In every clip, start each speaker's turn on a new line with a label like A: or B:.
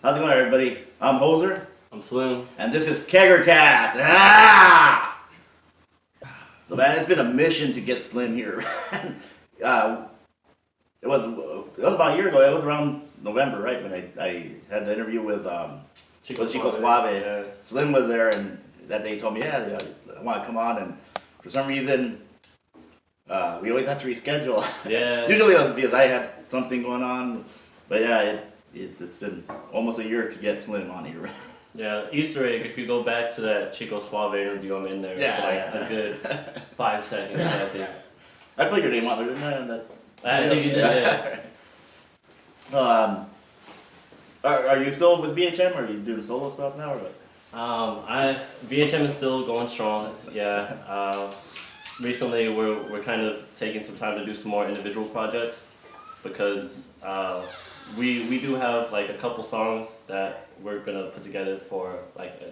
A: How's it going, everybody? I'm Hoser,
B: I'm Slim.
A: and this is Keggercast. Ah! So, man, it's been a mission to get Slim here. It was about a year ago. It was around November, right, when I had the interview with Chico Suave.
B: Yeah.
A: Slim was there, and that day he told me, yeah, I want to come on, and for some reason, we always have to reschedule.
B: Yeah.
A: Usually it was because I had something going on, but yeah, it's been almost a year to get Slim on here.
B: Yeah, Easter egg, if you go back to that Chico Suave interview, I'm in there for a good 5 seconds, I think.
A: I put your name on there, didn't I?
B: I think you did, yeah.
A: Are you still with BHM, or are you doing solo stuff now, or what?
B: VHM is still going strong, yeah. Recently, we're kind of taking some time to do some more individual projects because we do have like a couple songs that we're gonna put together for like a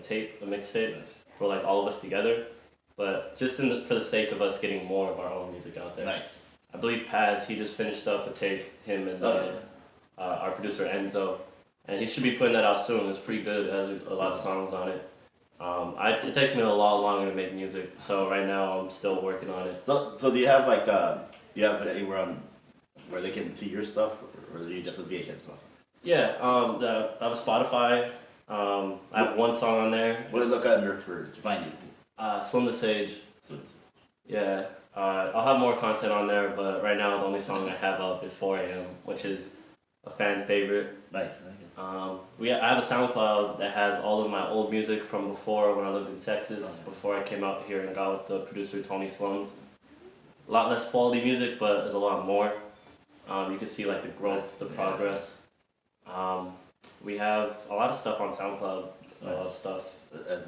B: mixtape for like all of us together. But just for the sake of us getting more of our own music out there.
A: Nice.
B: I believe Paz, he just finished up the tape, him and our producer Enzo, and he should be putting that out soon. It's pretty good. It has a lot of songs on it. It takes me a lot longer to make music, so right now I'm still working on it.
A: So do you have like do you have it anywhere on where they can see your stuff, or are you just with VHM stuff?
B: Yeah, I have a Spotify. I have one song on there.
A: What does it look under to find you?
B: Slim the Sage. Yeah, I'll have more content on there, but right now the only song I have up is 4 AM, which is a fan favorite.
A: Nice.
B: I have a SoundCloud that has all of my old music from before when I lived in Texas, before I came out here and got with the producer Tony Slums. A lot less quality music, but there's a lot more. You can see like the growth, the progress. We have a lot of stuff on SoundCloud, a lot of stuff.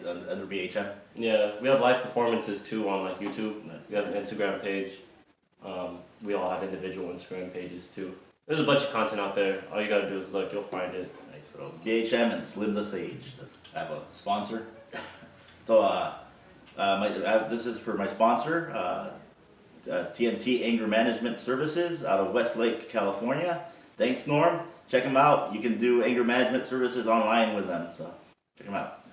A: Under BHM?
B: Yeah, we have live performances too on like YouTube. We have an Instagram page. We all have individual Instagram pages too. There's a bunch of content out there. All you gotta do is look, you'll find it.
A: Nice. So BHM and Slim the Sage. I have a sponsor. So this is for my sponsor, TNT Anger Management Services out of Westlake, California. Thanks, Norm. Check them out. You can do anger management services online with them. So check them out.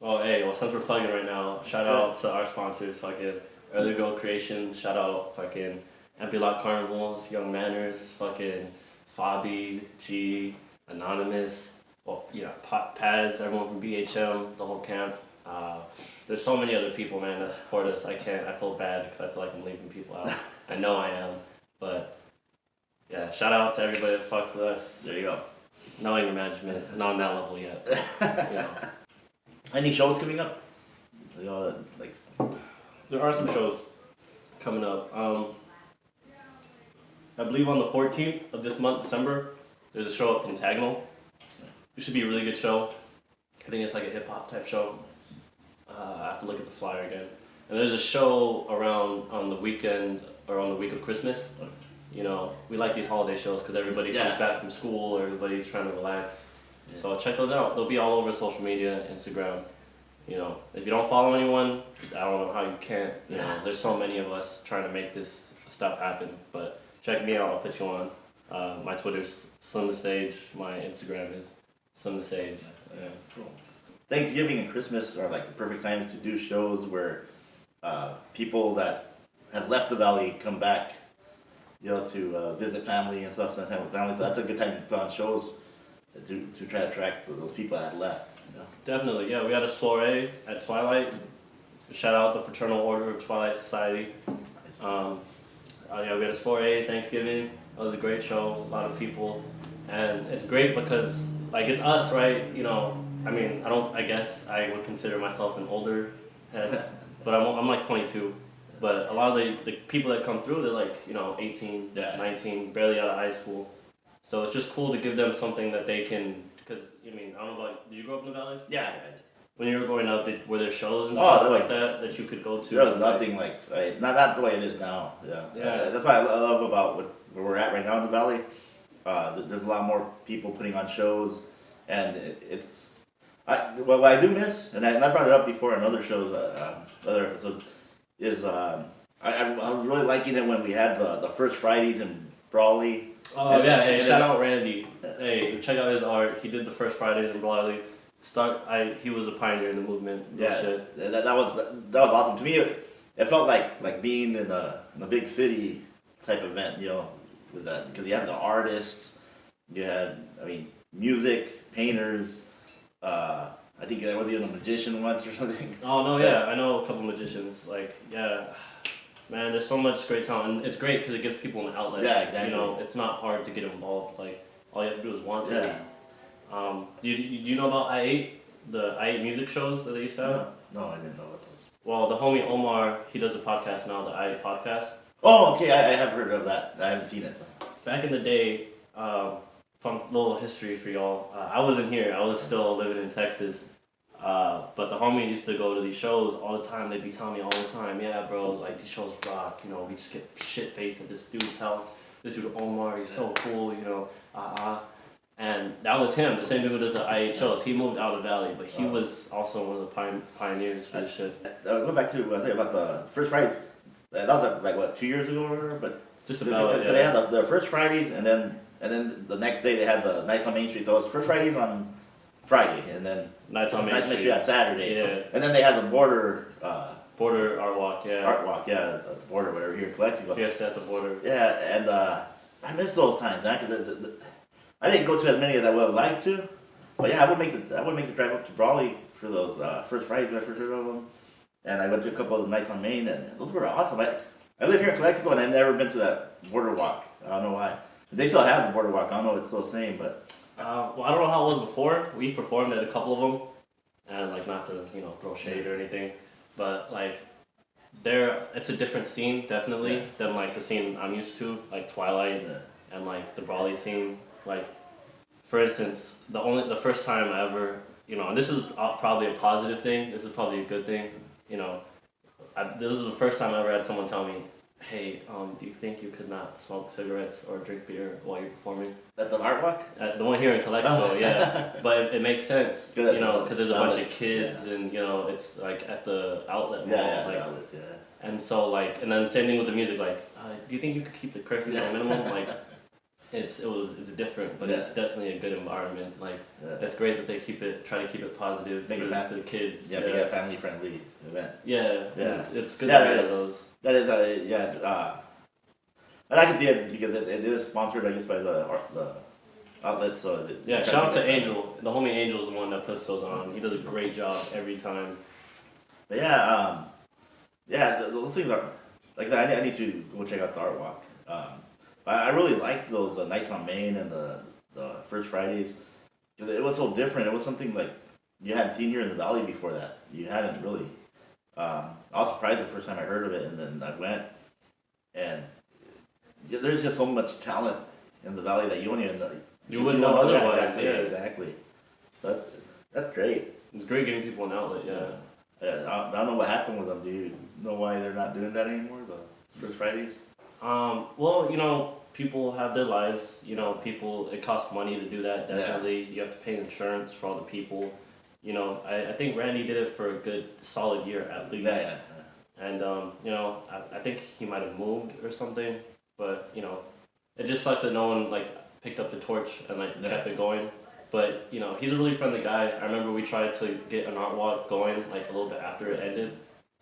B: Oh, hey, well, since we're plugging right now, shout out to our sponsors, fucking Early Girl Creations, shout out fucking Empty Lot Carnivals, Young Manners, fucking Fabi, G, Anonymous, well, Paz, everyone from BHM, the whole camp. There's so many other people, man, that support us. I feel bad because I feel like I'm leaving people out. I know I am, but yeah, shout out to everybody that fucks with us.
A: There you go.
B: No anger management, not on that level yet.
A: Any shows coming up?
B: There are some shows coming up. I believe on the 14th of this month, December, there's a show at Pentagonal. It should be a really good show. I think it's like a hip hop type show. I have to look at the flyer again. And there's a show around on the weekend or on the week of Christmas. You know, we like these holiday shows because everybody comes back from school, everybody's trying to relax. Yeah. So check those out. They'll be all over social media, Instagram. You know, if you don't follow anyone, I don't know how you can't. You know, there's so many of us trying to make this stuff happen. But check me out. I'll put you on. My Twitter's Slim the Sage. My Instagram is Slim the Sage. Yeah.
A: Cool. Thanksgiving and Christmas are like the perfect times to do shows where people that have left the valley come back, you know, to visit family and stuff, spend time with family. So that's a good time to put on shows to try to attract those people that had left. You know?
B: Definitely, yeah. We had a soiree at Twilight. Shout out the Fraternal Order of Twilight Society. We had a soiree, Thanksgiving. That was a great show, a lot of people. And it's great because, like, it's us, right? You know, I mean, I guess I would consider myself an older head, but I'm like 22. But a lot of the people that come through, they're like, 18, 19, barely out of high school. So it's just cool to give them something that they can, because, I don't know about, did you grow up in the Valley?
A: Yeah.
B: When you were growing up, were there shows and stuff like that you could go to?
A: There was nothing not the way it is now. Yeah. That's what I love about where we're at right now in the Valley. There's a lot more people putting on shows, and what I do miss, and I brought it up before in other shows, other episodes, is I was really liking it when we had the first Fridays and Brawley.
B: Oh yeah, hey, shout out Randy. Hey, check out his art. He did the first Fridays in Brawley. He was a pioneer in the movement.
A: Yeah,
B: Shit.
A: that was awesome. To me, it felt like being in a big city type event, you know, with that, because you had the artists, you had, I mean, music, painters. I think there was even a magician once or something.
B: Oh no, yeah, I know a couple magicians. Like, yeah, man, there's so much great talent, and it's great because it gives people an outlet.
A: Yeah, exactly.
B: You know, it's not hard to get involved. Like, all you have to do is want to.
A: Yeah.
B: Do you know about the I8 music shows that they used to have?
A: No, I didn't know about those.
B: Well, the homie Omar, he does a podcast now, the I8 podcast.
A: Oh, okay, I have heard of that. I haven't seen it.
B: Back in the day, fun little history for y'all. I wasn't here. I was still living in Texas. But the homies used to go to these shows all the time. They'd be telling me all the time, yeah, bro, like these shows rock. You know, we just get shit faced at this dude's house. This dude Omar, he's so cool. You know, And that was him, the same dude who does the I8 shows. He moved out of Valley, but he was also one of the pioneers for this shit.
A: Go back to I think about the first Fridays. That was like what, 2 years ago or whatever. But
B: just about
A: because they had the first Fridays, and then the next day they had the Nights on Main Street. So it was first Fridays on Friday, and then
B: Nights on Main Street
A: on Saturday.
B: Yeah.
A: And then they had the border
B: Art Walk,
A: yeah, the border, whatever, here in Calexico.
B: Fiesta at the border.
A: Yeah, and I miss those times, man. 'Cause I didn't go to as many as I would have liked to, but yeah, I would make the drive up to Brawley for those first Fridays when I first heard of them, and I went to a couple of the Nights on Main, and those were awesome. I live here in Calexico, and I've never been to that border walk. I don't know why. They still have the border walk. I don't know if it's still the same, but
B: Well, I don't know how it was before. We performed at a couple of them, and like not to throw shade or anything, but like it's a different scene definitely than like the scene I'm used to, like Twilight and like the Brawley scene. Like, for instance, the first time I ever, and this is probably a positive thing. This is probably a good thing. This is the first time I ever had someone tell me, "Hey, do you think you could not smoke cigarettes or drink beer while you're performing?"
A: At the art walk?
B: The one here in Calexico, yeah. But it makes sense, because there's a bunch of kids, and it's like at the outlet mall.
A: Outlet, yeah.
B: And so and then same thing with the music. Like, do you think you could keep the cursing to a minimum? Like, it's different, but it's definitely a good environment. Like, it's great that they try to keep it positive for the kids.
A: Yeah, make it a family friendly event.
B: Yeah, it's good
A: to
B: have those.
A: That is and I can see it because it is sponsored, I guess, by the outlet. So
B: shout out to Angel. The homie Angel is the one that puts those on. He does a great job every time.
A: But those things are like that. I need to go check out the art walk. I really liked those Nights on Main and the first Fridays, because it was so different. It was something like you hadn't seen here in the Valley before that. You hadn't really. I was surprised the first time I heard of it, and then I went, and there's just so much talent in the Valley that you don't even know.
B: You wouldn't know otherwise.
A: Exactly. So that's great.
B: It's great giving people an outlet.
A: I don't know what happened with them. Do you know why they're not doing that anymore? The first Fridays.
B: Well, people have their lives. It costs money to do that. Definitely, you have to pay insurance for all the people. I think Randy did it for a good solid year at least.
A: Yeah.
B: And I think he might have moved or something, but it just sucks that no one picked up the torch and kept it going. But he's a really friendly guy. I remember we tried to get an art walk going a little bit after it ended,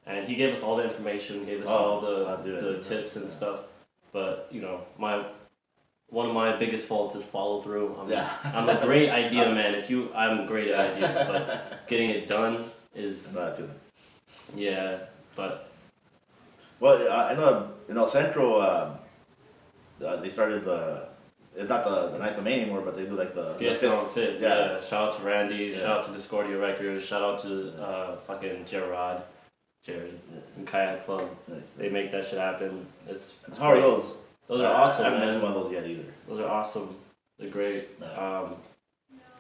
B: and he gave us all the information, gave us all the tips and stuff. But one of my biggest faults is follow through. I'm a great idea man. I'm great at ideas, but getting it done is but.
A: Well, I know Central. They started it's not the Nights of Main anymore, but they do the
B: Fiesta on Fit.
A: Yeah.
B: Shout out to Randy. Yeah. Shout out to Discordia Records. Shout out to fucking Jared from Kayak Club. Nice. They make that shit happen. It's
A: how are those?
B: Those are awesome.
A: I haven't been to one of those yet either.
B: Those are awesome. They're great. No.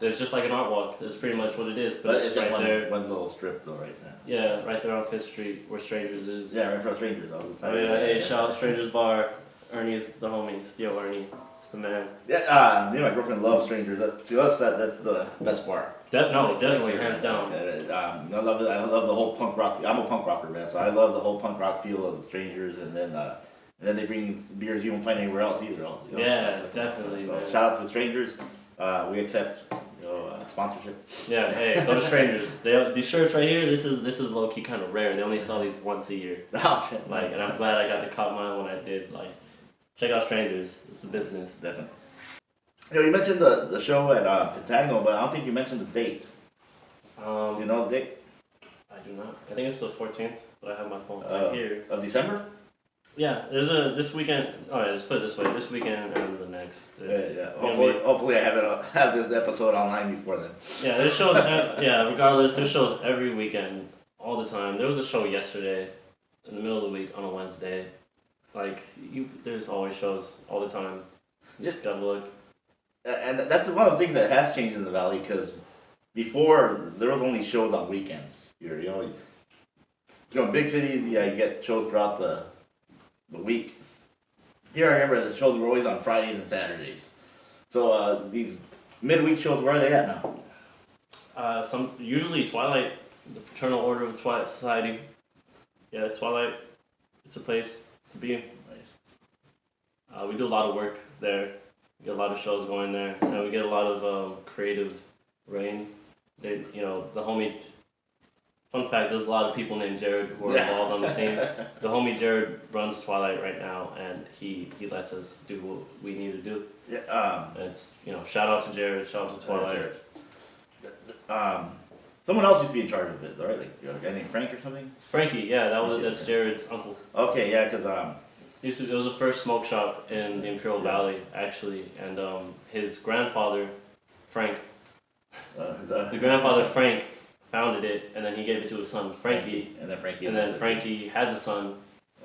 B: There's just like an art walk. That's pretty much what it is. But it's
A: just
B: right there.
A: One little strip though, right now.
B: Yeah, right there on 5th Street where Strangers is.
A: Yeah, right in front of Strangers all the time.
B: Hey, shout out Strangers Bar. Ernie's the homie. Steal Ernie. It's the man.
A: Yeah, me and my girlfriend love Strangers. To us, that's the best bar.
B: Definitely, hands down.
A: I love it. I love the whole punk rock. I'm a punk rocker, man, so I love the whole punk rock feel of the Strangers, and then and then they bring beers you won't find anywhere else either. You know?
B: Yeah, definitely.
A: So
B: Man.
A: shout out to Strangers. We accept sponsorship.
B: Yeah, hey, go to Strangers. These shirts right here. This is low key kind of rare. They only sell these once a year.
A: Oh, shit.
B: Like, and I'm glad I got to cop mine when I did. Like, check out Strangers. It's a business.
A: Definitely. You mentioned the show at Pentagno, but I don't think you mentioned the date. Do you know the date?
B: I do not. I think it's the 14th, but I have my phone right here.
A: Of December?
B: Yeah, there's this weekend. All right, let's put it this way: this weekend and the next.
A: Yeah. Hopefully, I have this episode online before then.
B: Yeah, there's shows. Regardless, there's shows every weekend, all the time. There was a show yesterday, in the middle of the week on a Wednesday. Like there's always shows all the time. Just gotta look.
A: And that's one of the things that has changed in the valley, because before there was only shows on weekends. You know, big cities, you get shows throughout the week. Here, I remember the shows were always on Fridays and Saturdays. So these midweek shows, where are they at now?
B: Usually Twilight, the Fraternal Order of Twilight Society. Yeah, Twilight, it's a place to be.
A: Nice.
B: We do a lot of work there. We get a lot of shows going there, and we get a lot of creative rain. The homie. Fun fact: there's a lot of people named Jared who are involved on the scene. The homie Jared runs Twilight right now, and he lets us do what we need to do.
A: Yeah.
B: It's shout out to Jared, shout out to Twilight.
A: Someone else used to be in charge of it, right? Like a guy named Frank or something.
B: Frankie, yeah, that's Jared's uncle.
A: Okay, yeah, because
B: It was the first smoke shop in the Imperial Valley, actually, and his grandfather, Frank, the grandfather Frank founded it, and then he gave it to his son Frankie,
A: and then
B: Frankie has a son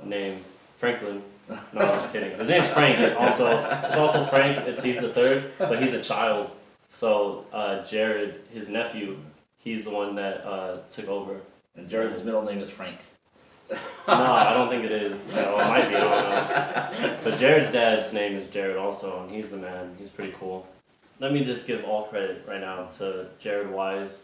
B: named Franklin. No, I'm just kidding. His name's Frank. It's also Frank. He's the third, but he's a child. So Jared, his nephew, he's the one that took over.
A: And Jared's middle name is Frank.
B: No, I don't think it is. Well, it might be. I don't know. But Jared's dad's name is Jared also, and he's the man. He's pretty cool. Let me just give all credit right now to Jared Wise.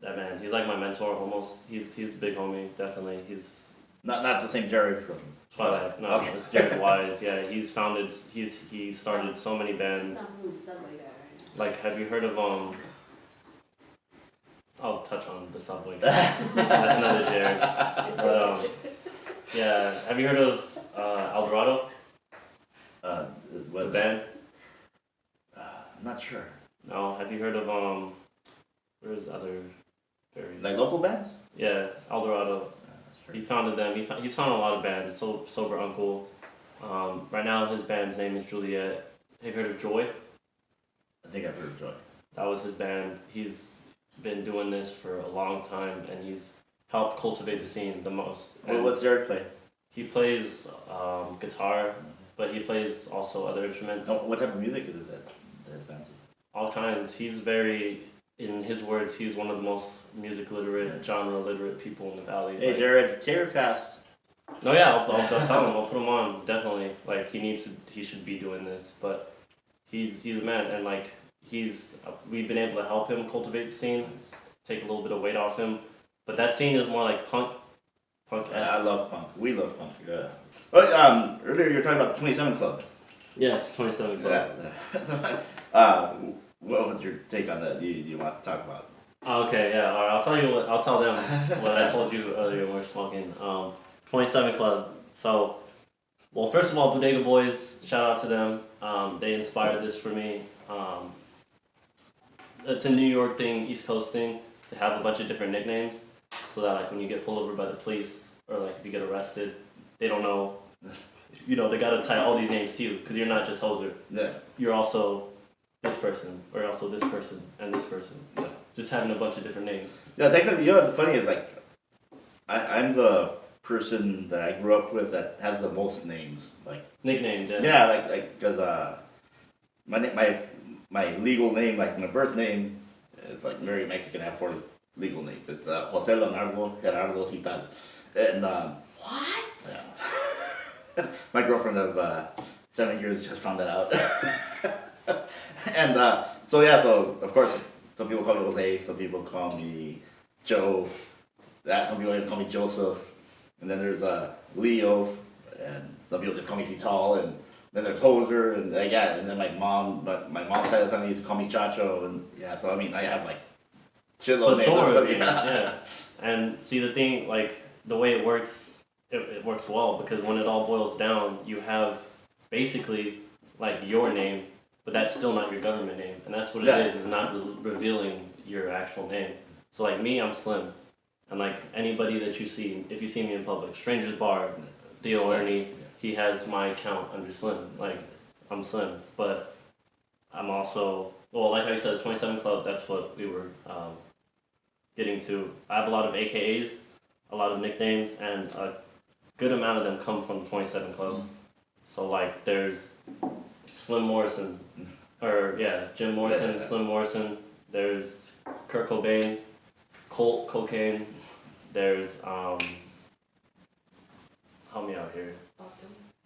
B: That man, he's like my mentor almost. He's a big homie, definitely. He's
A: not the same Jared from
B: Twilight. No,
A: okay.
B: It's Jared Wise. Yeah, he started so many bands. Like, have you heard of I'll touch on the subway. That's another Jared. But yeah, have you heard of Eldorado?
A: Was
B: the band?
A: I'm not sure.
B: No, have you heard of where's other very
A: Like local bands?
B: Yeah, Eldorado.
A: Sure.
B: He founded them. He's founded a lot of bands. Sober Uncle. Right now his band's name is Juliet. Have you heard of Joy?
A: I think I've heard of Joy.
B: That was his band. He's been doing this for a long time, and he's helped cultivate the scene the most.
A: Well, what's Jared play?
B: He plays guitar, but he plays also other instruments.
A: No, what type of music is it that bands?
B: All kinds. He's very, in his words, he's one of the most music literate, genre literate people in the valley.
A: Hey, Jared, Keggercast.
B: No, yeah, I'll tell him. I'll put him on. Definitely. Like, he should be doing this. But he's a man, and like we've been able to help him cultivate the scene, take a little bit of weight off him. But that scene is more like punk.
A: I love punk. We love punk. Yeah. But earlier you were talking about the 27 Club.
B: Yes, 27 Club.
A: Yeah. What was your take on that? Do you want to talk about?
B: Okay, yeah. All right, I'll tell them what I told you earlier when we were smoking. 27 Club. So, well, first of all, Bodega Boys, shout out to them. They inspired this for me. It's a New York thing, East Coast thing, to have a bunch of different nicknames, so that like when you get pulled over by the police or like if you get arrested, they don't know. They gotta tie all these names to you because you're not just Hoser.
A: Yeah.
B: You're also this person, or you're also this person and this person.
A: Yeah.
B: Just having a bunch of different names.
A: Yeah, technically, what's funny is like, I'm the person that I grew up with that has the most names, like
B: Nicknames, yeah.
A: Yeah, like because my legal name, like my birth name, is like very Mexican. I have 4 legal names. It's Jose Leonardo Gerardo Cital, and
C: What?
A: yeah. My girlfriend of 7 years just found that out, and so of course some people call me Jose, some people call me Joe, some people even call me Joseph, and then there's Leo, and some people just call me tall, and then there's Hoser, and yeah, and then my mom's side of the family used to call me Chacho, and yeah, so I mean, I have like shitload of
B: Plethora of
A: names.
B: names, yeah. And see the thing, like the way it works, it works well because when it all boils down, you have basically like your name, but that's still not your government name, and that's what it is not revealing your actual name. So like me, I'm Slim, and like anybody that you see, if you see me in public, Strangers Bar, Theo Ernie, he has my account under Slim. Like I'm Slim, but I'm also like I said, 27 Club. That's what we were getting to. I have a lot of AKAs, a lot of nicknames, and a good amount of them come from the 27 Club. So like there's Slim Morrison, or Jim Morrison, Slim Morrison. There's Kurt Cobain, Colt Cocaine. There's help me out here.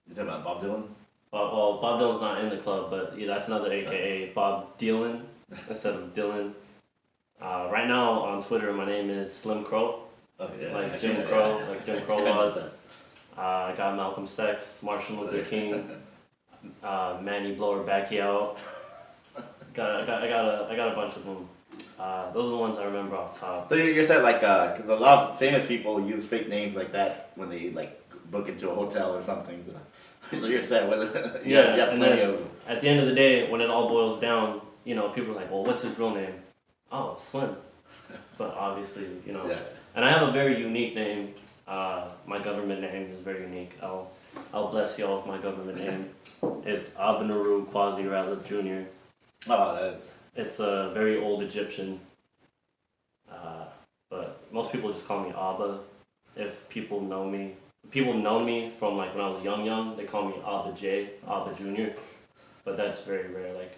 A: You talking about Bob Dylan?
B: Well, Bob Dylan's not in the club, but yeah, that's another AKA, Bob Dylan instead of Dylan. Right now on Twitter, my name is Slim Crow, like Jim Crow, like Jim Crow was. I got Malcolm X, Martin Luther King, Manny Blower Pacquiao. I got a bunch of them. Those are the ones I remember off top.
A: So you're saying like, because a lot of famous people use fake names like that when they like book into a hotel or something. So you're saying whether you have
B: and
A: plenty
B: then
A: of them.
B: at the end of the day, when it all boils down, people are like, well, what's his real name? Oh, Slim. But obviously, and I have a very unique name. My government name is very unique. I'll bless y'all with my government name. It's Abanaru Quasi Ratliff Jr.
A: Oh,
B: It's a very old Egyptian, but most people just call me Abba. If people know me from like when I was young, they call me Abba J, Abba Jr. But that's very rare. Like,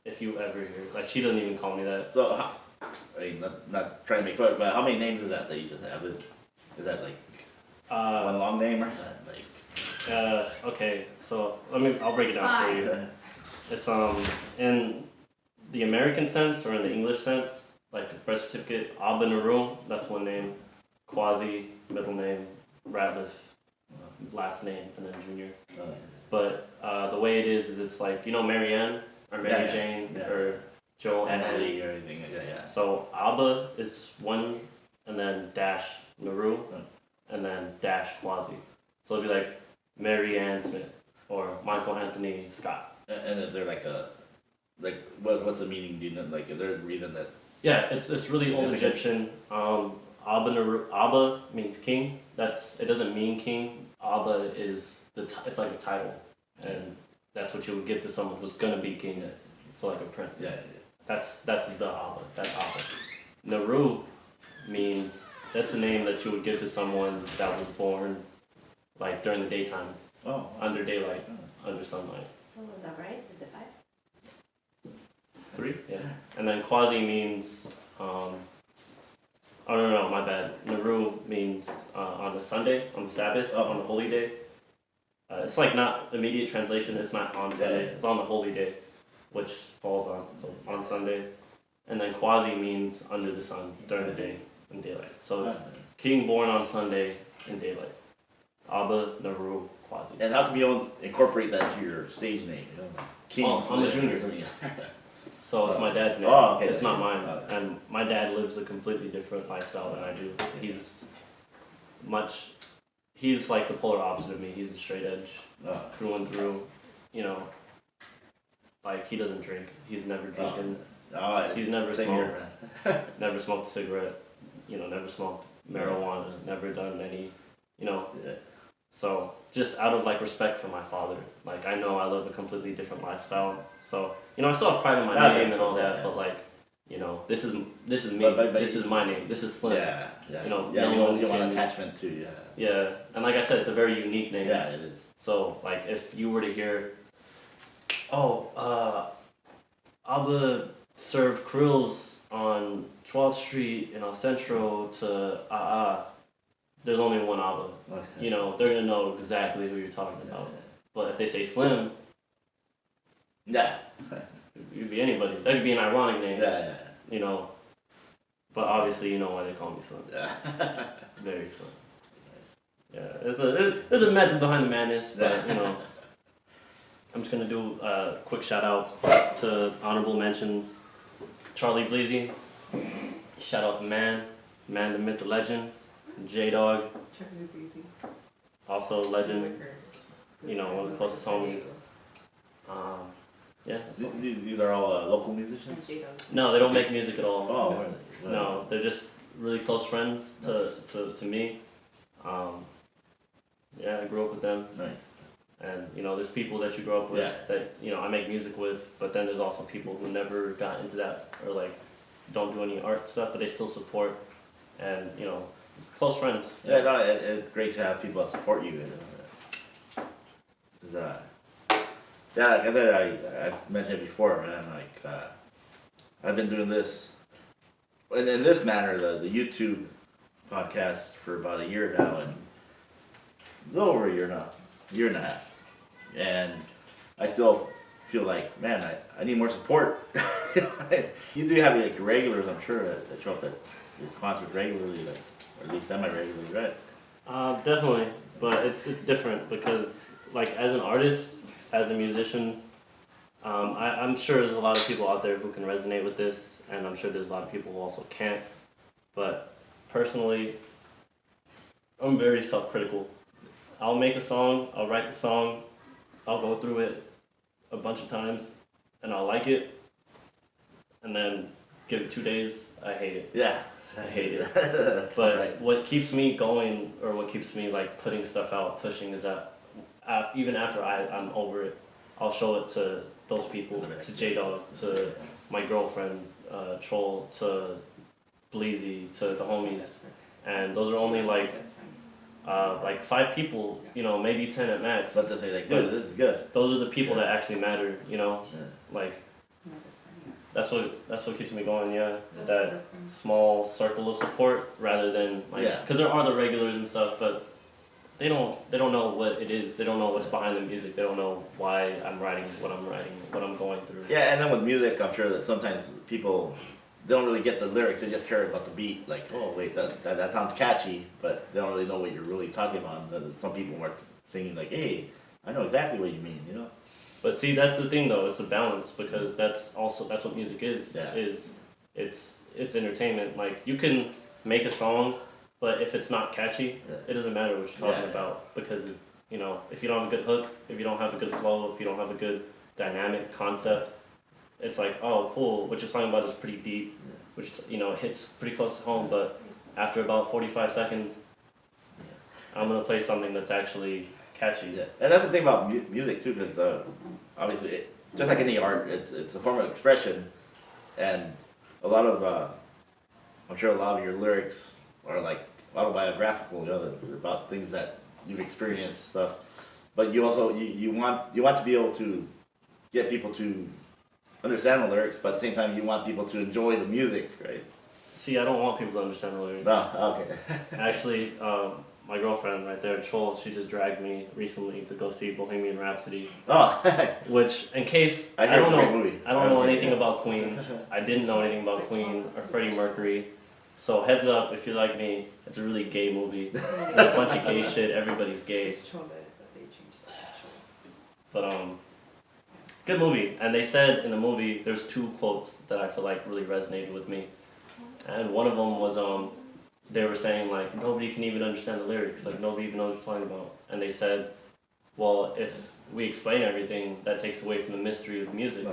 B: if you ever hear, like, she doesn't even call me that.
A: So, I mean, not trying to make fun, but how many names is that you just have? Is that like one long name or is that like?
B: Okay, so I'll break it down for you. It's in the American sense or in the English sense, like birth certificate, Abba Naru, that's one name. Quasi, middle name. Ratliff, last name, and then Junior. But the way it is it's like, Marianne or Mary Jane or Joanne.
A: Annalie or anything. Yeah.
B: So Abba is one, and then dash Naru, and then dash Quasi. So it'd be like Mary Ann Smith or Michael Anthony Scott.
A: And is there what's the meaning? Do you know? Like, is there a reason that?
B: Yeah, it's really old Egyptian. Abba means king. It doesn't mean king. Abba is it's like a title, and that's what you would give to someone who's gonna be king.
A: Yeah.
B: So like a prince.
A: Yeah.
B: That's the Abba. That's Abba. Naru means that's a name that you would give to someone that was born like during the daytime.
A: Oh.
B: Under daylight, under sunlight.
C: So is that right? Is it 5?
B: 3, yeah. And then Quasi means no, my bad. Naru means on the Sunday, on the Sabbath, on the holy day. It's like not immediate translation, it's not on Sunday, it's on the holy day, which falls on Sunday. And then Quasi means under the sun, during the day, in daylight. So it's king born on Sunday in daylight. Abba, Naru, Quasi.
A: And how come you don't incorporate that to your stage name? King.
B: I'm a junior. So it's my dad's name.
A: Oh, okay.
B: It's not mine. And my dad lives a completely different lifestyle than I do. He's like the polar opposite of me. He's a straight edge, through and through. Like he doesn't drink. He's never drinking. He's never smoked. Never smoked a cigarette. Never smoked marijuana. Never done any. So just out of like respect for my father, like I know I live a completely different lifestyle. So I still have pride in my name and all that, but like this is me. This is my name. This is Slim.
A: Yeah.
B: No
A: you
B: one
A: want
B: can-
A: attachment to
B: Yeah, and like I said, it's a very unique name.
A: Yeah, it is.
B: So like if you were to hear, Abba served krills on 12th Street in El Centro to there's only one Abba.
A: Okay.
B: They're gonna know exactly who you're talking about. But if they say Slim,
A: Yeah.
B: it could be anybody. That could be an ironic name.
A: Yeah.
B: But obviously you know why they call me Slim.
A: Yeah.
B: Very Slim. there's a method behind the madness, but you know, I'm just gonna do a quick shout out to honorable mentions. Charlie Bleezy, shout out the man, the myth, the legend. J-Dog, also legend. You know, one of the closest homies. Yeah.
A: These are all local musicians?
B: No, they don't make music at all.
A: Oh, really?
B: No, they're just really close friends to me. Yeah, I grew up with them.
A: Nice.
B: And you know, there's people that you grow up with that you know I make music with, but then there's also people who never got into that or like don't do any art stuff, but they still support. And you know, close friends.
A: Yeah, no, it's great to have people that support you. Yeah, like I said, I mentioned it before, man. Like I've been doing this in this manner, the YouTube podcast for about a year now, and a little over a year now, year and a half, and I still feel like, man, I need more support. You do have like regulars, I'm sure, that show up at your concerts regularly, like or at least semi-regularly, right?
B: Definitely, but it's different because like as an artist, as a musician, I'm sure there's a lot of people out there who can resonate with this, and I'm sure there's a lot of people who also can't. But personally, I'm very self-critical. I'll make a song, I'll write the song, I'll go through it a bunch of times, and I'll like it, and then give it 2 days, I hate it.
A: Yeah.
B: I hate it. But
A: right.
B: What keeps me going, or what keeps me like putting stuff out, pushing, is that even after I'm over it, I'll show it to those people, to J-Dog, to my girlfriend, Troll, to Bleezy, to the homies, and those are only like 5 people, you know, maybe 10 at max.
A: But to say like, dude, this is good.
B: Those are the people that actually matter, you know,
A: Yeah.
B: like that's what keeps me going. Yeah, that small circle of support rather than like, because there are the regulars and stuff, but they don't know what it is. They don't know what's behind the music. They don't know why I'm writing, what I'm going through.
A: Yeah, and then with music, I'm sure that sometimes people they don't really get the lyrics. They just care about the beat. Like, oh wait, that sounds catchy, but they don't really know what you're really talking about. Some people are thinking like, hey, I know exactly what you mean, you know.
B: But see, that's the thing though. It's a balance because that's what music is.
A: Yeah.
B: It's entertainment. Like you can make a song, but if it's not catchy, it doesn't matter what you're talking about because you know if you don't have a good hook, if you don't have a good flow, if you don't have a good dynamic concept, it's like, oh cool, what you're talking about is pretty deep, which you know hits pretty close to home. But after about 45 seconds, I'm gonna play something that's actually catchy.
A: Yeah, and that's the thing about music too, because obviously, just like any art, it's a form of expression, and a lot of I'm sure a lot of your lyrics are like autobiographical, you know, about things that you've experienced and stuff. But you also you want to be able to get people to understand the lyrics, but at the same time you want people to enjoy the music, right?
B: See, I don't want people to understand the lyrics.
A: No, okay.
B: Actually, my girlfriend right there, Troll, she just dragged me recently to go see Bohemian Rhapsody.
A: Oh,
B: which, in case
A: I
B: don't know,
A: movie.
B: I don't know anything about Queen. I didn't know anything about Queen or Freddie Mercury. So heads up, if you're like me, it's a really gay movie. There's a bunch of gay shit. Everybody's gay. But good movie. And they said in the movie, there's 2 quotes that I feel like really resonated with me. And one of them was they were saying like nobody can even understand the lyrics, like nobody even knows what you're talking about. And they said, well, if we explain everything, that takes away from the mystery of music.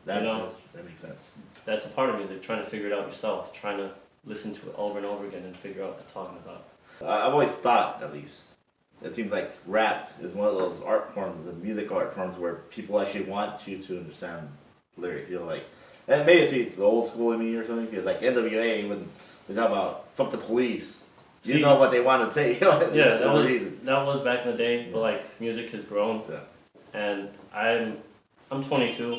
A: That makes sense.
B: That's a part of music, trying to figure it out yourself, trying to listen to it over and over again and figure out what they're talking about.
A: I've always thought, at least, it seems like rap is one of those art forms, the music art forms, where people actually want you to understand lyrics. You know, like, and maybe it's the old school in me or something, because like NWA, when they talk about fuck the police, you know what they want to say. You know,
B: yeah, that was back in the day, but like music has grown, and I'm 22,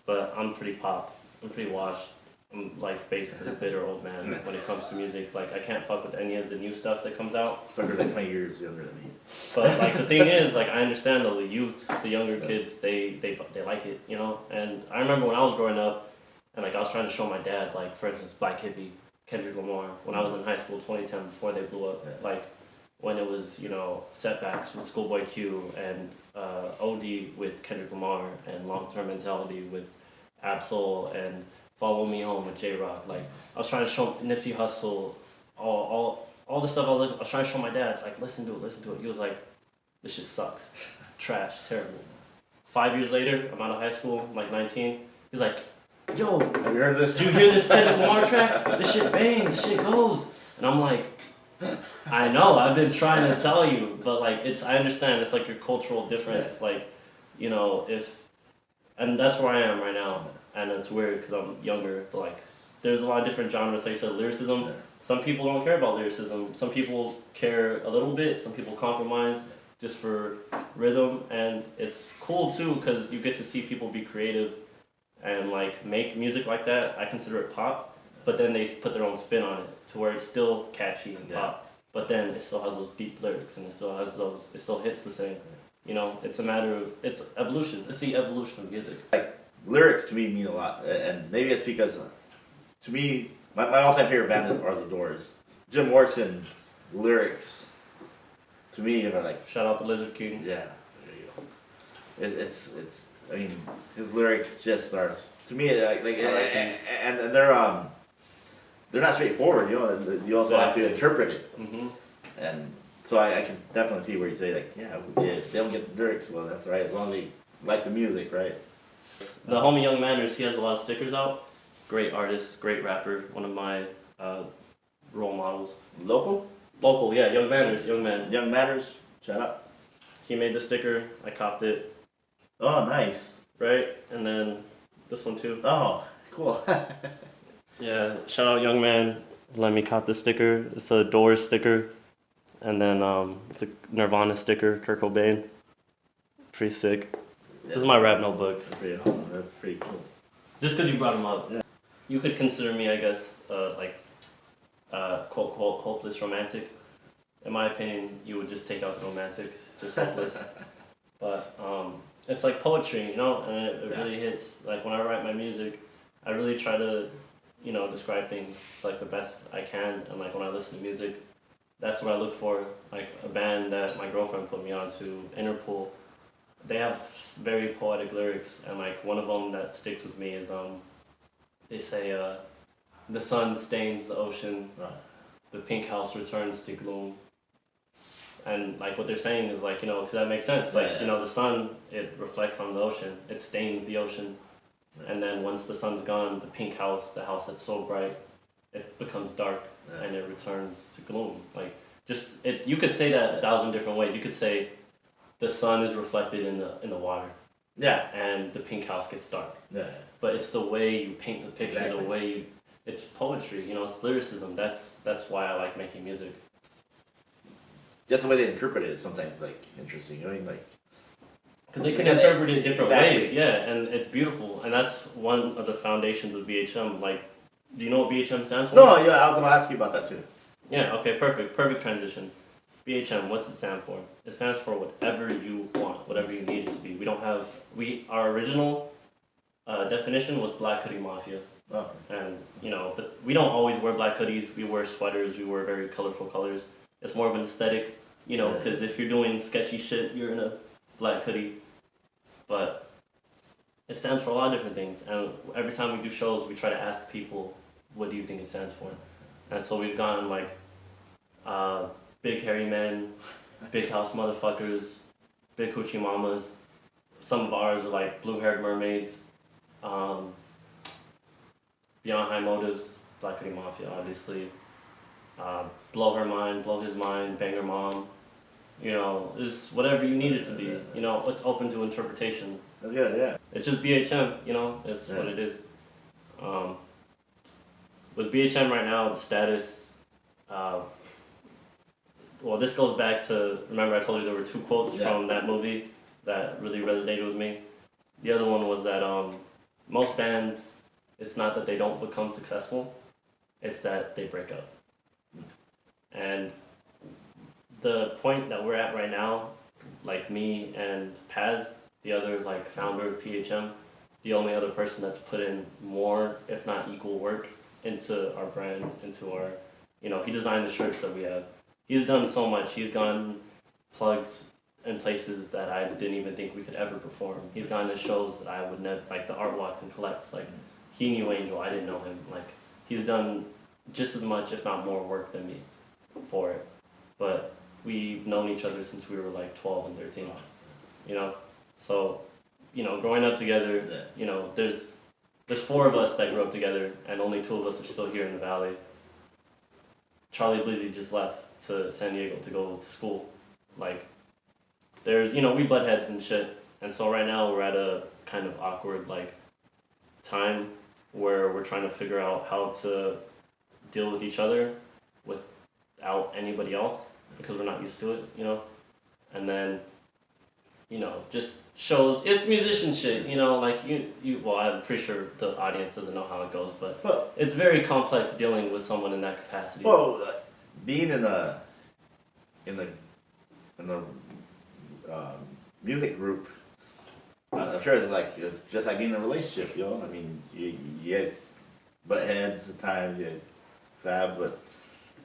B: but I'm pretty pop. I'm pretty washed. I'm like basically a bitter old man when it comes to music. Like I can't fuck with any of the new stuff that comes out.
A: Fucker like 20 years younger than me.
B: But like the thing is, like I understand though, the youth, the younger kids, they like it, you know. And I remember when I was growing up, and like I was trying to show my dad, like for instance, Black Hippie, Kendrick Lamar, when I was in high school, 2010, before they blew up. Like when it was, you know, Setbacks with Schoolboy Q and OD with Kendrick Lamar and Long Term Mentality with Absol and Follow Me Home with J-Rock. Like, I was trying to show Nipsey Hussle, all the stuff I was trying to show my dad, like, listen to it. He was like, this shit sucks. Trash, terrible. 5 years later, I'm out of high school, I'm like 19. He's like, yo,
A: Have you heard of this?
B: did you hear this Kendrick Lamar track? This shit bangs, this shit goes. And I'm like, I know, I've been trying to tell you, but like, I understand, it's like your cultural difference, like, you know, and that's where I am right now, and it's weird because I'm younger, but like, there's a lot of different genres, like you said, lyricism.
A: Yeah.
B: Some people don't care about lyricism, some people care a little bit, some people compromise just for rhythm, and it's cool too, because you get to see people be creative and like make music like that. I consider it pop, but then they put their own spin on it to where it's still catchy and pop, but then it still has those deep lyrics and it still hits the same. You know, it's a matter of, it's evolution. It's the evolution of music.
A: Lyrics to me mean a lot, and maybe it's because, to me, my all-time favorite band are The Doors. Jim Morrison lyrics, to me, are like,
B: Shout out to Lizard King.
A: yeah, there you go. It's I mean, his lyrics just are, to me, and they're not straightforward, you know, you also have to interpret it.
B: Mm-hmm.
A: And so I can definitely see where you say, like, yeah, if they don't get the lyrics, well, that's right, as long as they like the music, right?
B: The homie Young Manners, he has a lot of stickers out. Great artist, great rapper, one of my role models.
A: Local?
B: Local, yeah, Young Manners, Young Man.
A: Young Matters, shout out.
B: He made the sticker, I copped it,
A: Oh, nice.
B: right? And then this one too.
A: Oh, cool.
B: Yeah, shout out Young Man, let me cop the sticker. It's a Doors sticker. And then it's a Nirvana sticker, Kurt Cobain. Pretty sick. This is my rap notebook.
A: That's pretty awesome. That's pretty cool.
B: Just because you brought him up.
A: Yeah.
B: You could consider me, I guess, quote, quote, hopeless romantic. In my opinion, you would just take out the romantic, just hopeless. But it's like poetry, you know, and it really hits. Like when I write my music, I really try to, you know, describe things like the best I can. And like when I listen to music, that's what I look for. Like a band that my girlfriend put me on to, Interpol. They have very poetic lyrics, and like one of them that sticks with me is they say the sun stains the ocean, the pink house returns to gloom. And like what they're saying is like, you know, because that makes sense. Like, you know, the sun, it reflects on the ocean, it stains the ocean, and then once the sun's gone, the pink house, the house that's so bright, it becomes dark and it returns to gloom. Like just it, you could say that 1,000 different ways. You could say the sun is reflected in the water.
A: Yeah.
B: And the pink house gets dark.
A: Yeah.
B: But it's the way you paint the picture,
A: Exactly.
B: the way you, it's poetry, you know, it's lyricism. That's why I like making music.
A: Just the way they interpret it is sometimes like interesting. You know, I mean, like.
B: Because they can
A: Yeah,
B: interpret it different
A: exactly.
B: ways, yeah, and it's beautiful. And that's one of the foundations of BHM. Like, do you know what BHM stands for?
A: No, yeah, I was gonna ask you about that too.
B: Yeah, okay, perfect transition. BHM, what's it stand for? It stands for whatever you want, whatever you need it to be. We don't have, our original definition was Black Hoodie Mafia.
A: Oh.
B: And, you know, but we don't always wear black hoodies, we wear sweaters, we wear very colorful colors. It's more of an aesthetic, you know, because if you're doing sketchy shit, you're in a black hoodie. But it stands for a lot of different things. And every time we do shows, we try to ask people, what do you think it stands for? And so we've gone like, big hairy men, big house motherfuckers, big hoochie mamas. Some of ours are like blue haired mermaids, Beyond High Motives, Black Hoodie Mafia, obviously. Blow her mind, blow his mind, bang her mom. You know, it's whatever you need it to be. You know, it's open to interpretation.
A: That's good, yeah.
B: It's just BHM, you know, it's what it is. With BHM right now, the status, well, this goes back to, remember I told you there were two quotes from that movie that really resonated with me. The other one was that most bands, it's not that they don't become successful, it's that they break up. And the point that we're at right now, like me and Paz, the other like founder of PHM, the only other person that's put in more, if not equal work into our brand, into our, you know, he designed the shirts that we have. he's done so much. He's gone plugs in places that I didn't even think we could ever perform. He's gone to shows that I would never, like the Art Walks and Collects. Like he knew Angel, I didn't know him. Like he's done just as much, if not more, work than me for it. But we've known each other since we were like 12 and 13. You know, so growing up together, there's 4 of us that grew up together, and only 2 of us are still here in the valley. Charlie Blizzy just left to San Diego to go to school. Like, there's, we butt heads and shit. And so right now we're at a kind of awkward, like, time where we're trying to figure out how to deal with each other without anybody else because we're not used to it, And then, just shows, it's musician shit, like well, I'm pretty sure the audience doesn't know how it goes, but it's very complex dealing with someone in that capacity.
A: Well, being in the music group, I'm sure it's just like being in a relationship, I mean, you guys butt heads at times, you fab,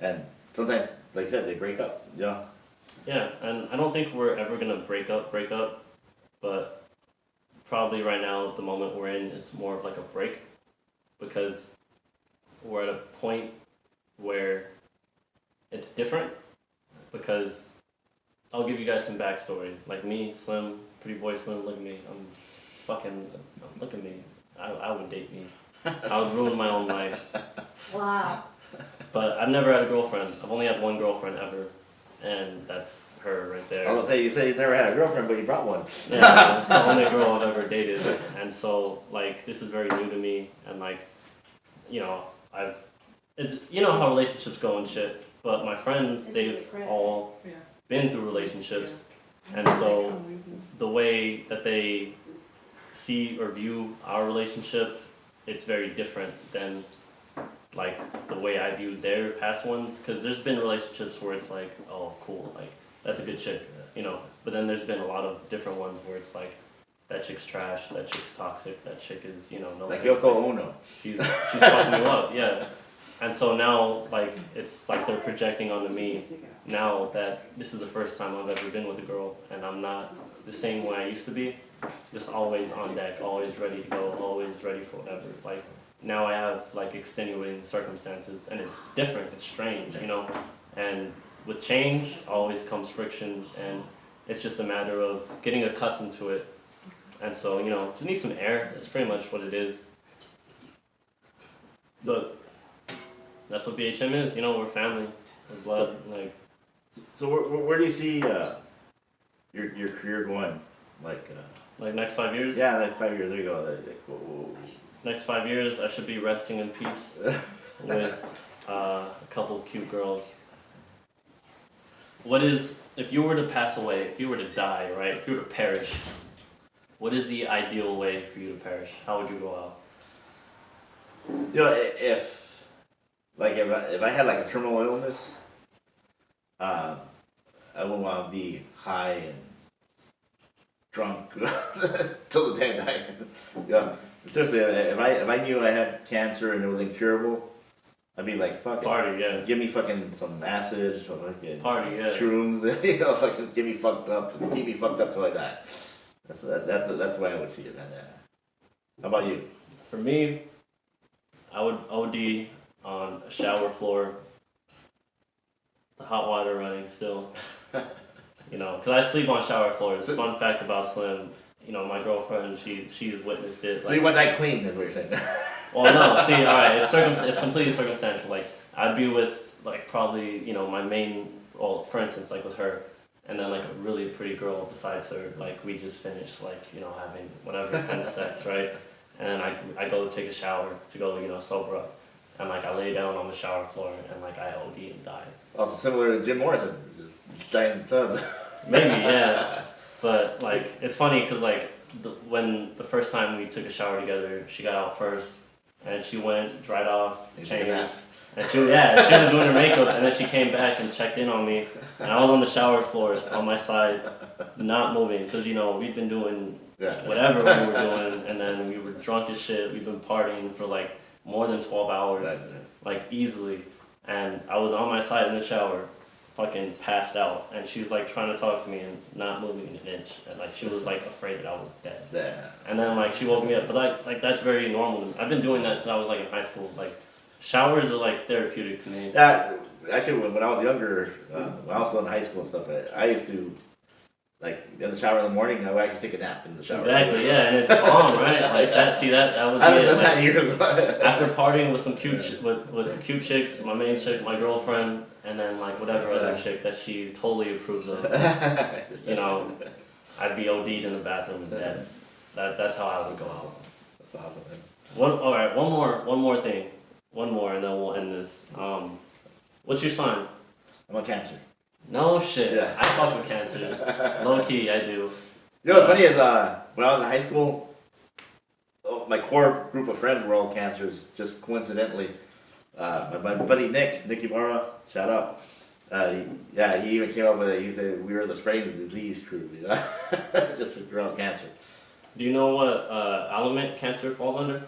A: and sometimes, like you said, they break up,
B: Yeah, and I don't think we're ever gonna break up, but probably right now the moment we're in is more of like a break because we're at a point where it's different because I'll give you guys some backstory. Like me, Slim, Pretty Boy Slim, look at me. Look at me. I would date me. I would ruin my own life.
C: Wow.
B: But I've never had a girlfriend. I've only had one girlfriend ever, and that's her right there.
A: I was gonna say, you said you never had a girlfriend, but you brought one.
B: Yeah, it's the only girl I've ever dated, and so like this is very new to me, and like, it's how relationships go and shit. But my friends, they've all been through relationships, and so the way that they see or view our relationship, it's very different than like the way I viewed their past ones. Because there's been relationships where it's like, oh cool, like that's a good chick, but then there's been a lot of different ones where it's like that chick's trash, that chick's toxic, that chick is no
A: like Yoko Ono.
B: She's fucking me up, yeah. And so now like it's like they're projecting onto me now that this is the first time I've ever been with a girl, and I'm not the same way I used to be, just always on deck, always ready to go, always ready for whatever. Like now I have like extenuating circumstances, and it's different, it's strange, and with change always comes friction, and it's just a matter of getting accustomed to it. And so, you need some air, that's pretty much what it is. But that's what BHM is, we're family, we're blood, like.
A: So where do you see your career going?
B: Like next 5 years?
A: Yeah, like 5 years, there you go. Whoa.
B: Next 5 years, I should be resting in peace with a couple cute girls. If you were to pass away, if you were to die, right? If you were to perish, what is the ideal way for you to perish? How would you go out?
A: If I had like a terminal illness, I wouldn't want to be high and drunk till the day I die. Seriously, if I knew I had cancer and it was incurable, I'd be like, fuck it.
B: Party, yeah.
A: Give me fucking some acid, some fucking
B: Party, yeah.
A: shrooms, fucking get me fucked up, and keep me fucked up till I die. That's the way I would see it, man. Yeah. How about you?
B: For me, I would OD on a shower floor, the hot water running still, because I sleep on shower floors. Fun fact about Slim, my girlfriend, she's witnessed it.
A: So you want that clean, is what you're saying?
B: Well, no, see, alright, it's completely circumstantial. Like, I'd be with, like, probably, my main, well, for instance, like, with her, and then, like, a really pretty girl besides her, like, we just finished, like, having whatever kind of sex, right? And I go take a shower to go, sober up. And, like, I lay down on the shower floor, and, like, I OD and die.
A: Also similar to Jim Morrison, just die in the tub.
B: Maybe, yeah. But, like, it's funny, because, like, when the first time we took a shower together, she got out first. And she went, dried off, changed, and she was doing her makeup, and then she came back and checked in on me, and I was on the shower floor on my side, not moving, because we'd been doing whatever we were doing, and then we were drunk as shit. We've been partying for like more than 12 hours, like easily, and I was on my side in the shower, fucking passed out, and she's like trying to talk to me and not moving an inch, and like she was like afraid that I was dead.
A: Yeah.
B: And then like she woke me up, but like that's very normal. I've been doing that since I was like in high school. Like showers are like therapeutic to me.
A: Yeah, actually, when I was younger, when I was still in high school and stuff, I used to, like, in the shower in the morning, I would actually take a nap in the shower.
B: Exactly, yeah, and it's bomb, right? Like that. See that would
A: I
B: be
A: haven't
B: it.
A: done that
B: Like,
A: in years.
B: after partying with some cute with the cute chicks, my main chick, my girlfriend, and then like whatever other chick that she totally approves of, you know, I'd be OD'd in the bathroom and dead. That's how I would go out.
A: That's awesome, man.
B: One more thing, and then we'll end this. What's your sign?
A: I'm on Cancer.
B: No shit.
A: Yeah.
B: I fuck with cancers. Low key, I do.
A: You know what's funny is, when I was in high school, my core group of friends were all Cancers, just coincidentally. My buddy Nick Ibarra, shout out. He even came up with it. He said we were the spreading the disease crew, you know? Just around Cancer.
B: Do you know what element Cancer falls under?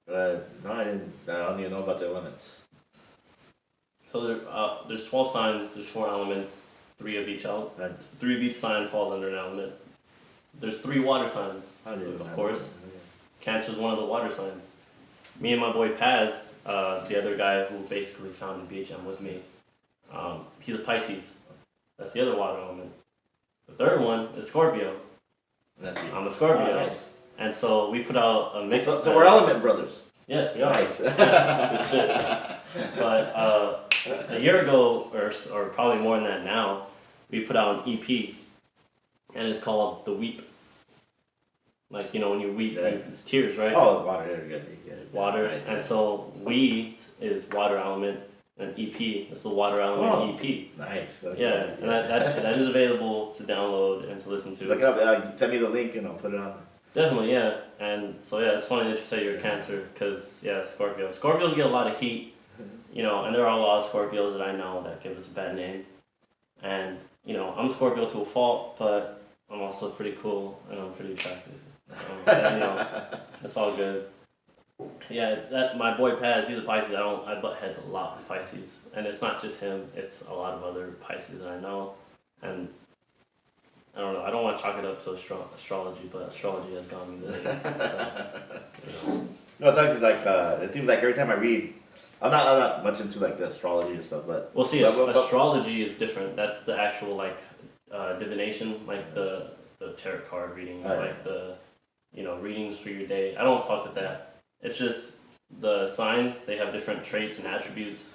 A: No, I don't even know about the elements.
B: So there's 12 signs. There's 4 elements. 3 of each sign falls under an element. There's 3 water signs, of course. Cancer is one of the water signs. Me and my boy Paz, the other guy who basically founded BHM with me, he's a Pisces. That's the other water element. The third one is Scorpio. I'm a Scorpio.
A: Oh, nice.
B: And so we put out a mix.
A: So we're element brothers.
B: Yes, we are.
A: Nice.
B: Yes, good shit. But a year ago, or probably more than that now, we put out an EP, and it's called The Weep. Like, you know, when you weep, it's tears, right?
A: Oh, water. Yeah,
B: Water.
A: Nice.
B: And so we is water element, and EP is the water element EP.
A: Nice.
B: Yeah, and that is available to download and to listen to.
A: Look it up. Send me the link and I'll put it on.
B: Definitely, yeah. And so, yeah, it's funny that you say you're a Cancer, because, yeah, Scorpio. Scorpios get a lot of heat, you know, and there are a lot of Scorpios that I know that give us a bad name. And, you know, I'm a Scorpio to a fault, but I'm also pretty cool and I'm pretty attractive. So, yeah, you know, it's all good. Yeah, my boy Paz, he's a Pisces. I butt heads a lot with Pisces. And it's not just him, it's a lot of other Pisces that I know. And I don't know. I don't want to chalk it up to astrology, but astrology has gone me lately. So, you know.
A: No, it's actually like it seems like every time I read, I'm not much into like the astrology and stuff, but
B: Well, see, astrology is different. That's the actual like divination, like the tarot card readings, like the readings for your day. I don't fuck with that. It's just the signs. They have different traits and attributes,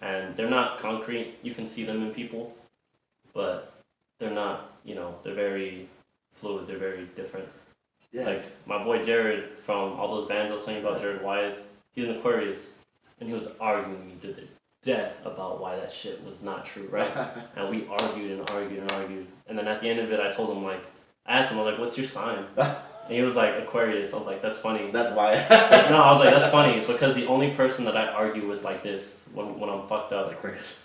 B: and they're not concrete. You can see them in people, but they're not. They're very fluid. They're very different.
A: Yeah.
B: Like my boy Jared from all those bands I was telling you about, Jared Wise. He's an Aquarius, and he was arguing me to the death about why that shit was not true, right? And we argued and argued and argued, and then at the end of it, I told him I asked him, I was like, "What's your sign?" And he was like, Aquarius. I was like, that's funny.
A: That's why.
B: No, I was like, that's funny, because the only person that I argue with like this when I'm fucked up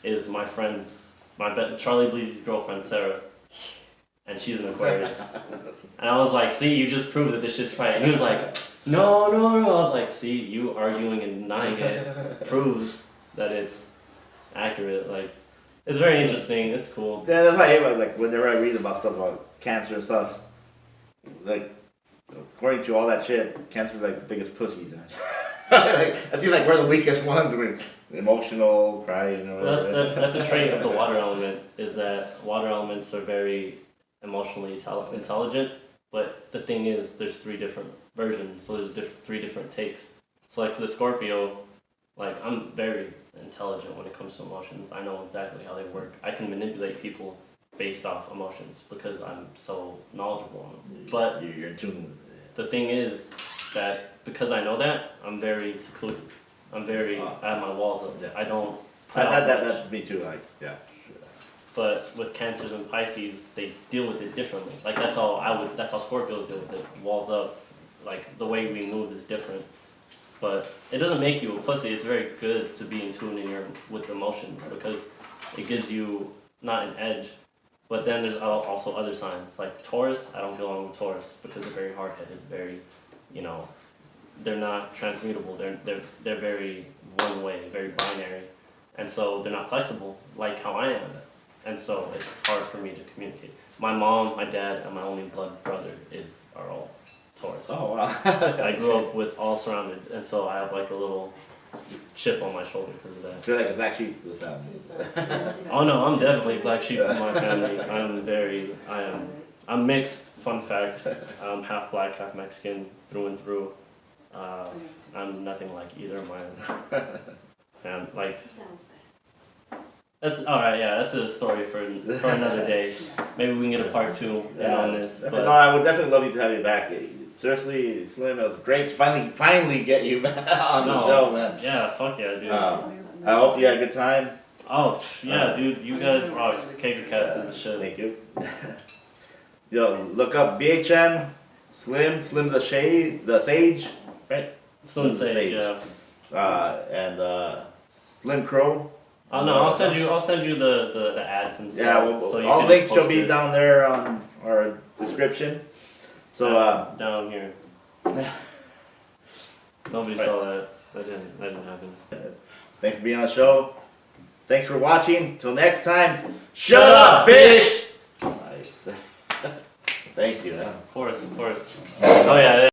B: is my Charlie Bleezy's girlfriend, Sarah. And she's an Aquarius. And I was like, see, you just proved that this shit's right. And he was like, no. I was like, see, you arguing and denying it proves that it's accurate. Like, it's very interesting. It's cool.
A: Yeah, that's why I hate like whenever I read about stuff about cancer and stuff. Like, according to all that shit, cancer's like the biggest pussies. I feel like we're the weakest ones. We're emotional, crying, or
B: Well,
A: whatever.
B: that's a trait of the water element, is that water elements are very emotionally intelligent, but the thing is, there's 3 different versions, so there's 3 different takes. So like for the Scorpio, like I'm very intelligent when it comes to emotions. I know exactly how they work. I can manipulate people based off emotions because I'm so knowledgeable on them. But
A: you're in tune with it.
B: the thing is that because I know that, I'm very secluded. I have my walls up. I don't put out much.
A: That's me too. Like, yeah.
B: But with Cancers and Pisces, they deal with it differently. Like that's how Scorpios deal with it. Walls up. Like the way we move is different. But it doesn't make you a pussy. It's very good to be in tune with emotions, because it gives you not an edge. But then there's also other signs. Like Taurus, I don't get along with Taurus because they're very hard-headed, very, they're not transmutable. They're very one way, very binary. and so they're not flexible like how I am, and so it's hard for me to communicate. My mom, my dad, and my only blood brother are all Taurus.
A: Oh wow.
B: I grew up with all surrounded, and so I have like a little chip on my shoulder because of that.
A: You're like a black sheep of the family.
B: Oh no, I'm definitely black sheep in my family. I'm mixed. Fun fact, I'm half black, half Mexican, through and through. I'm nothing like either of my fam. Like that's all right. Yeah, that's a story for another day. Maybe we can get a part 2 on this. But
A: No, I would definitely love you to have you back. Seriously, Slim, it was great to finally get you back on the show, man.
B: Yeah, fuck yeah, dude.
A: I hope you had a good time.
B: Oh yeah, dude, you guys rock. Keggercast is the shit.
A: Thank you. Yo, look up BHM, Slim the Sage, right?
B: Slim Sage, yeah.
A: And Slim Crow.
B: Oh no, I'll send you the ads and stuff.
A: Yeah, well,
B: so you
A: all
B: can
A: links
B: post
A: will be
B: it
A: down there on our description. So
B: down here. Nobody saw that. That didn't happen.
A: Thanks for being on the show. Thanks for watching. Till next time. Shut up, bitch! Nice. Thank you.
B: Of course. Oh yeah.